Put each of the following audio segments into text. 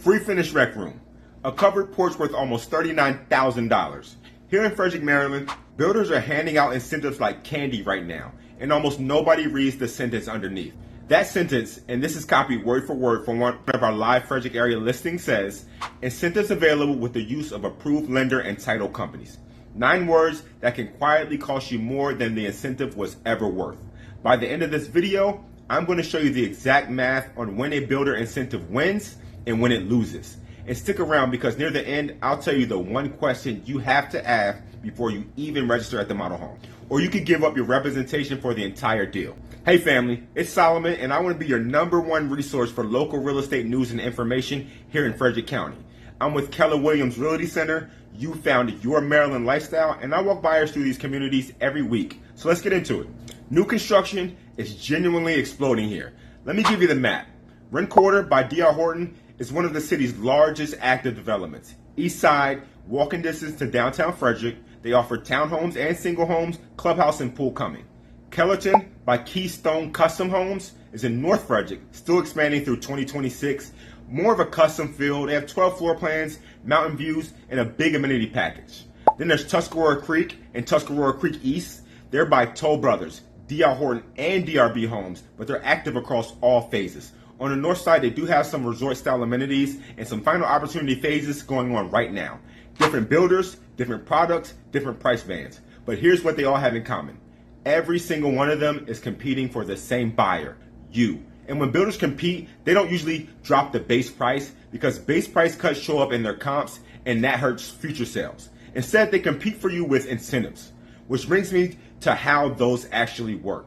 Free finished rec room. A covered porch worth almost $39,000. Here in Frederick, Maryland, builders are handing out incentives like candy right now, and almost nobody reads the sentence underneath. That sentence, and this is copied word for word from one of our live Frederick area listings, says, incentives available with the use of approved lender and title companies. 9 words that can quietly cost you more than the incentive was ever worth. By the end of this video, I'm going to show you the exact math on when a builder incentive wins and when it loses. And stick around because near the end, I'll tell you the one question you have to ask before you even register at the model home. Or you could give up your representation for the entire deal. Hey family, it's Solomon and I want to be your #1 resource for local real estate news and information here in Frederick County. I'm with Keller Williams Realty Center. You found your Maryland lifestyle, and I walk buyers through these communities every week. So let's get into it. New construction is genuinely exploding here. Let me give you the map. Renn Quarter by D.R. Horton is one of the city's largest active developments. East side, walking distance to downtown Frederick. They offer townhomes and single homes, clubhouse and pool coming. Kellerton by Keystone Custom Homes is in North Frederick, still expanding through 2026. More of a custom feel. They have 12 floor plans, mountain views, and a big amenity package. Then there's Tuscarora Creek and Tuscarora Creek East. They're by Toll Brothers, D.R. Horton, and DRB Homes, but they're active across all phases. On the north side, they do have some resort-style amenities and some final opportunity phases going on right now. Different builders, different products, different price bands. But here's what they all have in common. Every single one of them is competing for the same buyer, you. And when builders compete, they don't usually drop the base price because base price cuts show up in their comps and that hurts future sales. Instead, they compete for you with incentives, which brings me to how those actually work.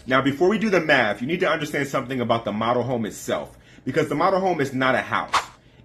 Now, before we do the math, you need to understand something about the model home itself, because the model home is not a house.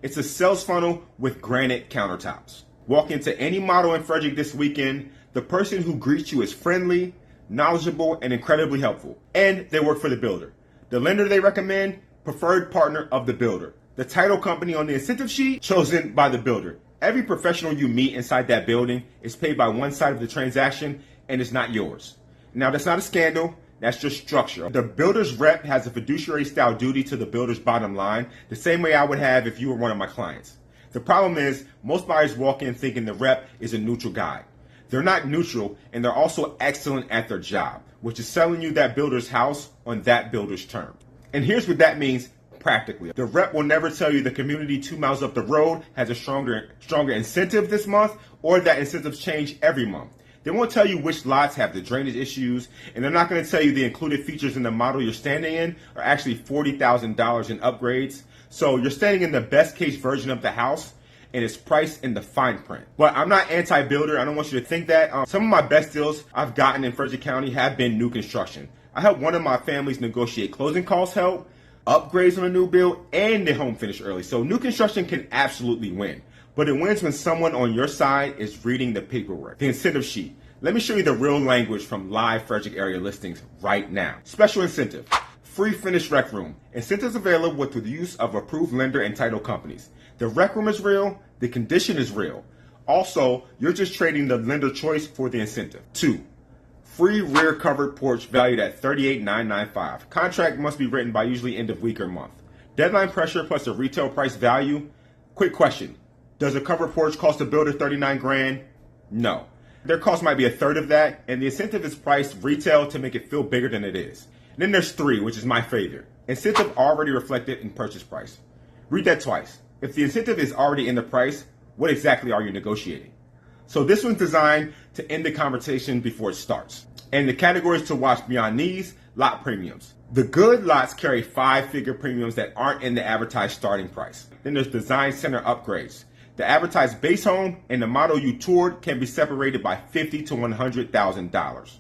It's a sales funnel with granite countertops. Walk into any model in Frederick this weekend, the person who greets you is friendly, knowledgeable, and incredibly helpful. And they work for the builder. The lender they recommend, preferred partner of the builder. The title company on the incentive sheet, chosen by the builder. Every professional you meet inside that building is paid by one side of the transaction and it's not yours. Now, that's not a scandal. That's just structure. The builder's rep has a fiduciary style duty to the builder's bottom line, the same way I would have if you were one of my clients. The problem is most buyers walk in thinking the rep is a neutral guy. They're not neutral, and they're also excellent at their job, which is selling you that builder's house on that builder's terms. And here's what that means practically. The rep will never tell you the community 2 miles up the road has a stronger incentive this month, or that incentives change every month. They won't tell you which lots have the drainage issues, and they're not going to tell you the included features in the model you're standing in are actually $40,000 in upgrades. So you're standing in the best case version of the house, and it's priced in the fine print. But I'm not anti-builder. I don't want you to think that. Some of my best deals I've gotten in Frederick County have been new construction. I helped one of my families negotiate closing cost help, upgrades on a new build, and the home finish early. So new construction can absolutely win. But it wins when someone on your side is reading the paperwork, the incentive sheet. Let me show you the real language from live Frederick area listings right now. Special incentive, free finished rec room. Incentives available with the use of approved lender and title companies. The rec room is real, the condition is real. Also, you're just trading the lender choice for the incentive. 2, free rear covered porch valued at $38,995. Contract must be written by usually end of week or month. Deadline pressure plus a retail price value. Quick question. Does a covered porch cost a builder $39,000? No. Their cost might be a third of that, and the incentive is priced retail to make it feel bigger than it is. And then there's 3, which is my favorite. Incentive already reflected in purchase price. Read that twice. If the incentive is already in the price, what exactly are you negotiating? So this one's designed to end the conversation before it starts. And the categories to watch beyond these, lot premiums. The good lots carry 5-figure premiums that aren't in the advertised starting price. Then there's design center upgrades. The advertised base home and the model you toured can be separated by $50,000 to $100,000.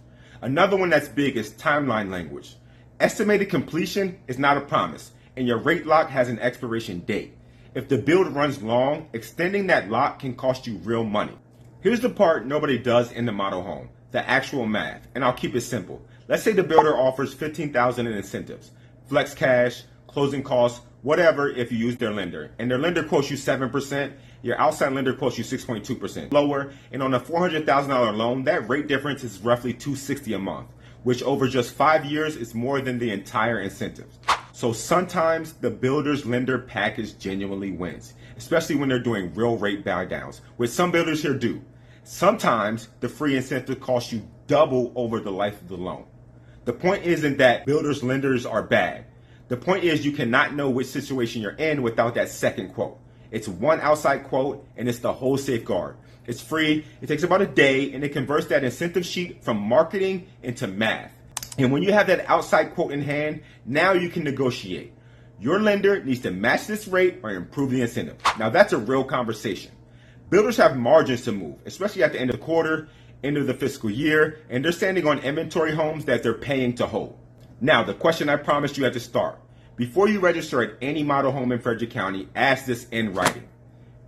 Another one that's big is timeline language. Estimated completion is not a promise, and your rate lock has an expiration date. If the build runs long, extending that lock can cost you real money. Here's the part nobody does in the model home, the actual math, and I'll keep it simple. Let's say the builder offers $15,000 in incentives, flex cash, closing costs, whatever if you use their lender. And their lender quotes you 7%, your outside lender quotes you 6.2% lower, and on a $400,000 loan, that rate difference is roughly $260 a month, which over just 5 years is more than the entire incentive. So sometimes the builder's lender package genuinely wins, especially when they're doing real rate buy downs, which some builders here do. Sometimes the free incentive costs you double over the life of the loan. The point isn't that builders lenders are bad. The point is you cannot know which situation you're in without that second quote. It's one outside quote and it's the whole safeguard. It's free, it takes about a day, and it converts that incentive sheet from marketing into math. And when you have that outside quote in hand, now you can negotiate. Your lender needs to match this rate or improve the incentive. Now that's a real conversation. Builders have margins to move, especially at the end of the quarter, end of the fiscal year, and they're standing on inventory homes that they're paying to hold. Now, the question I promised you at the start. Before you register at any model home in Frederick County, ask this in writing.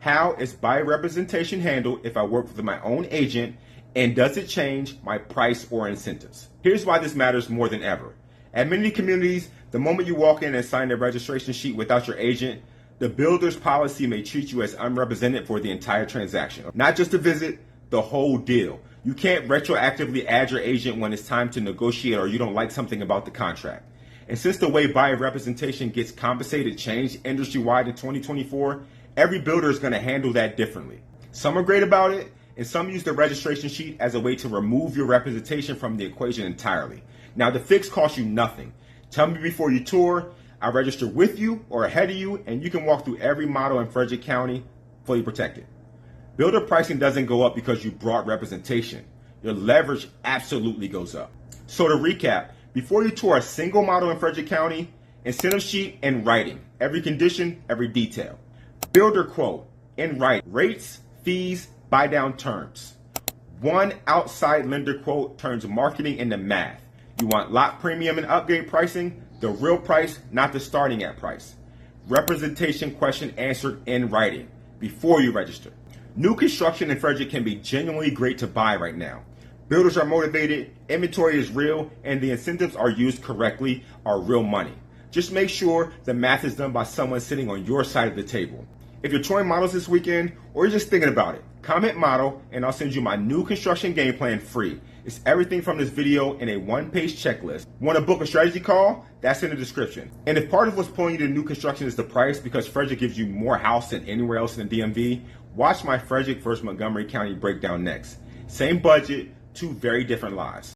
How is buyer representation handled if I work with my own agent, and does it change my price or incentives? Here's why this matters more than ever. At many communities, the moment you walk in and sign the registration sheet without your agent, the builder's policy may treat you as unrepresented for the entire transaction. Not just a visit, the whole deal. You can't retroactively add your agent when it's time to negotiate or you don't like something about the contract. And since the way buyer representation gets compensated changed industry-wide in 2024, every builder is going to handle that differently. Some are great about it, and some use the registration sheet as a way to remove your representation from the equation entirely. Now, the fix costs you nothing. Tell me before you tour, I'll register with you or ahead of you, and you can walk through every model in Frederick County fully protected. Builder pricing doesn't go up because you brought representation. Your leverage absolutely goes up. So to recap, before you tour a single model in Frederick County, incentive sheet in writing, every condition, every detail. Builder quote in writing, rates, fees, buy down terms. One outside lender quote turns marketing into math. You want lot premium and upgrade pricing, the real price, not the starting at price. Representation question answered in writing before you register. New construction in Frederick can be genuinely great to buy right now. Builders are motivated, inventory is real, and the incentives are used correctly, are real money. Just make sure the math is done by someone sitting on your side of the table. If you're touring models this weekend or you're just thinking about it, comment model and I'll send you my new construction game plan free. It's everything from this video in a one-page checklist. Want to book a strategy call? That's in the description. And if part of what's pulling you to new construction is the price because Frederick gives you more house than anywhere else in the DMV, watch my Frederick versus Montgomery County breakdown next. Same budget, two very different lives.